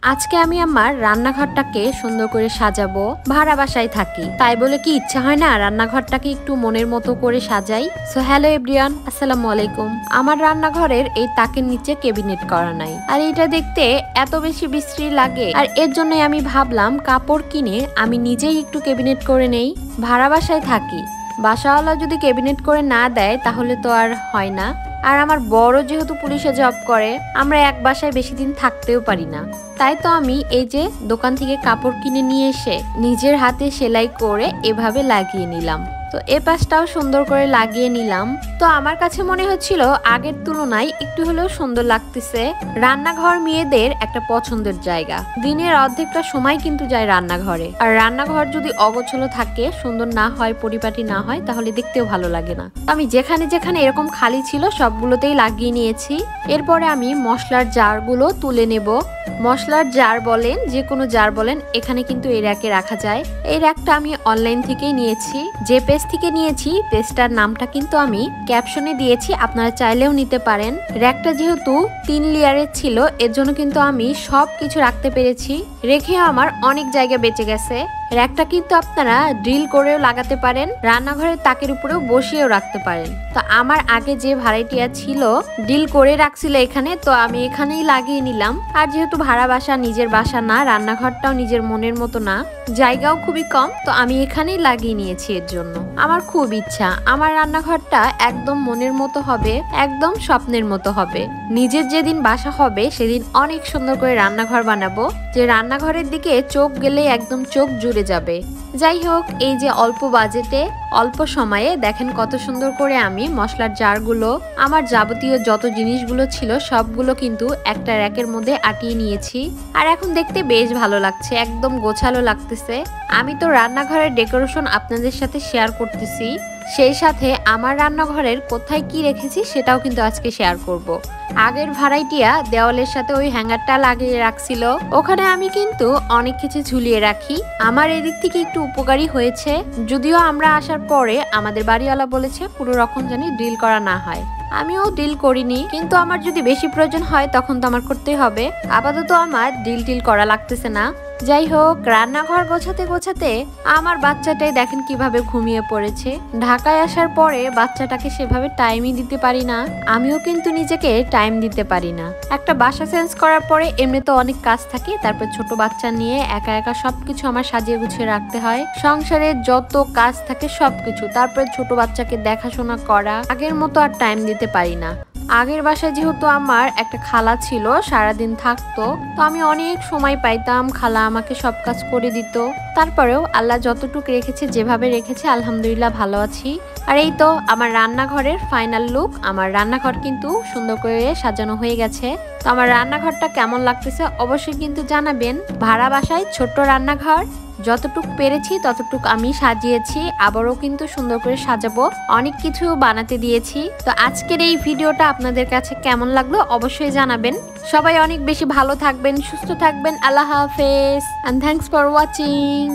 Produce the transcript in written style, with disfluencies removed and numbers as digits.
আজকে আমি আমার রান্নাঘরটাকে সুন্দর করে সাজাবো। ভাড়া বাসায় থাকি, তাই বলে কি ইচ্ছা হয় না রান্নাঘরটাকে একটু মনের মতো করে সাজাই। সো হ্যালো এভরিওয়ান, আসসালামু আলাইকুম। আমার রান্নাঘরের এই তাকের নিচে ক্যাবিনেট করা নাই, আর এটা দেখতে এত বেশি বিশ্রী লাগে, আর এর জন্য আমি ভাবলাম কাপড় কিনে আমি নিজেই একটু ক্যাবিনেট করে নেই। ভাড়া বাসায় থাকি, বাসাওয়ালা যদি ক্যাবিনেট করে না দেয় তাহলে তো আর হয় না। আর আমার বড় যেহেতু পুলিশে জব করে, আমরা এক বাসায় বেশি দিন থাকতেও পারি না। তাই তো আমি এই যে দোকান থেকে কাপড় কিনে নিয়ে এসে নিজের হাতে সেলাই করে এভাবে লাগিয়ে নিলাম। তো এ পাশটাও সুন্দর করে লাগিয়ে নিলাম। তো আমার কাছে মনে হচ্ছিল আগের তুলনায় একটু হলেও সুন্দর লাগতেছে। রান্নাঘর মেয়েদের একটা পছন্দের জায়গা। দিনের অর্ধেকটা সময় কিন্তু যায় রান্নাঘরে, আর রান্নাঘর যদি অগোছালো থাকে, সুন্দর না হয়, পরিপাটি না হয়, তাহলে দেখতেও ভালো লাগে না। আমি যেখানে যেখানে এরকম খালি ছিল সবগুলোতেই লাগিয়ে নিয়েছি। এরপরে আমি মশলার জারগুলো তুলে নেব। মশলার জার বলেন, যে কোনো জার বলেন, এখানে কিন্তু এই র্যাকে রাখা যায়। এই র্যাকটা আমি অনলাইন থেকেই নিয়েছি। যে পেজ থেকে নিয়েছি পেজটার নামটা কিন্তু আমি ক্যাপশনে দিয়েছি, আপনারা চাইলেও নিতে পারেন। র্যাকটা যেহেতু 3 লেয়ারের ছিল, এর জন্য কিন্তু আমি সব কিছু রাখতে পেরেছি। রেখেও আমার অনেক জায়গা বেঁচে গেছে। র্যাকটা কিন্তু আপনারা ড্রিল করেও লাগাতে পারেন, রান্নাঘরের তাকের উপরেও বসিয়েও রাখতে পারেন। তো আমার আগে যে ভাড়াটিয়া ছিল ড্রিল করে রাখছিল এখানে, তো আমি এখানেই লাগিয়ে নিলাম। আর যেহেতু ভাড়া বাসা, নিজের বাসা না, রান্নাঘরটাও নিজের মনের মতো না, জায়গাও খুবই কম, তো আমি এখানেই লাগিয়ে নিয়েছি। এর জন্য আমার খুব ইচ্ছা আমার রান্নাঘরটা একদম মনের মতো হবে, একদম স্বপ্নের মতো হবে। নিজের যেদিন বাসা হবে সেদিন অনেক সুন্দর করে রান্নাঘর বানাবো, যে রান্নাঘরের দিকে চোখ গেলে একদম চোখ জুড়ে যাবে। যাই হোক, এই যে অল্প বাজেটে অল্প সময়ে দেখেন কত সুন্দর করে আমি মশলার জারগুলো, আমার যাবতীয় যত জিনিসগুলো ছিল সবগুলো কিন্তু একটা র্যাকের মধ্যে আটিয়ে নিয়েছি। আর এখন দেখতে বেশ ভালো লাগছে, একদম গোছালো লাগতেছে। আমি তো রান্নাঘরের ডেকোরেশন আপনাদের সাথে শেয়ার করতেছি, সেই সাথে আমার রান্নাঘরের কোথায় কি রেখেছি সেটাও কিন্তু আজকে শেয়ার করব। আগের ভাড়াইটিয়া দেওয়ালের সাথে ওই হ্যাঙ্গারটা লাগিয়ে রাখছিল, ওখানে আমি কিন্তু অনেক কিছু ঝুলিয়ে রাখি। আমার এদিক থেকে একটু উপকারী হয়েছে, যদিও আমরা আসার পরে আমাদের বাড়িওয়ালা বলেছে পুরো রকম জানি ড্রিল করা না হয়। আমিও ডিল করিনি, কিন্তু আমার যদি বেশি প্রয়োজন হয় তখন তো আমার করতেই হবে। আপাতত আমার ডিল করা লাগতেছে না। যাই হোক, রান্নাঘর গোছাতে গোছাতে আমার বাচ্চাটাই দেখেন কিভাবে ঘুমিয়ে পড়েছে। ঢাকায় আসার পরে বাচ্চাটাকে সেভাবে টাইমই দিতে পারি না, আমিও কিন্তু নিজেকে টাইম দিতে পারি না। একটা বাসা চেঞ্জ করার পরে এমনি তো অনেক কাজ থাকে, তারপর ছোট বাচ্চা নিয়ে একা একা সবকিছু আমার সাজিয়ে গুছিয়ে রাখতে হয়। সংসারে যত কাজ থাকে সবকিছু, তারপরে ছোট বাচ্চাকে দেখাশোনা করা, আগের মতো আর টাইম দিতে পারি না। আগের বাসায় যেহেতু আমার একটা খালা ছিল, সারাদিন থাকতো, তো আমি অনেক সময় পাইতাম, খালা আমাকে সব কাজ করে দিত। তারপরেও আল্লাহ যতটুকু রেখেছে, যেভাবে রেখেছে, আলহামদুলিল্লাহ ভালো আছি। আর এই তো আমার রান্নাঘরের ফাইনাল লুক। আমার রান্নাঘর কিন্তু সুন্দর করে সাজানো হয়ে গেছে। তো আমার রান্নাঘরটা কেমন লাগতেছে অবশ্যই কিন্তু জানাবেন। ভাড়া বাসায় ছোট্ট রান্নাঘর, যতটুক পেরেছি ততটুক আমি সাজিয়েছি, আবারও কিন্তু সুন্দর করে সাজাবো, অনেক কিছু বানাতে দিয়েছি। তো আজকের এই ভিডিওটা আপনাদের কাছে কেমন লাগলো অবশ্যই জানাবেন। সবাই অনেক বেশি ভালো থাকবেন, সুস্থ থাকবেন। আল্লাহ হাফেজ, and thanks for watching.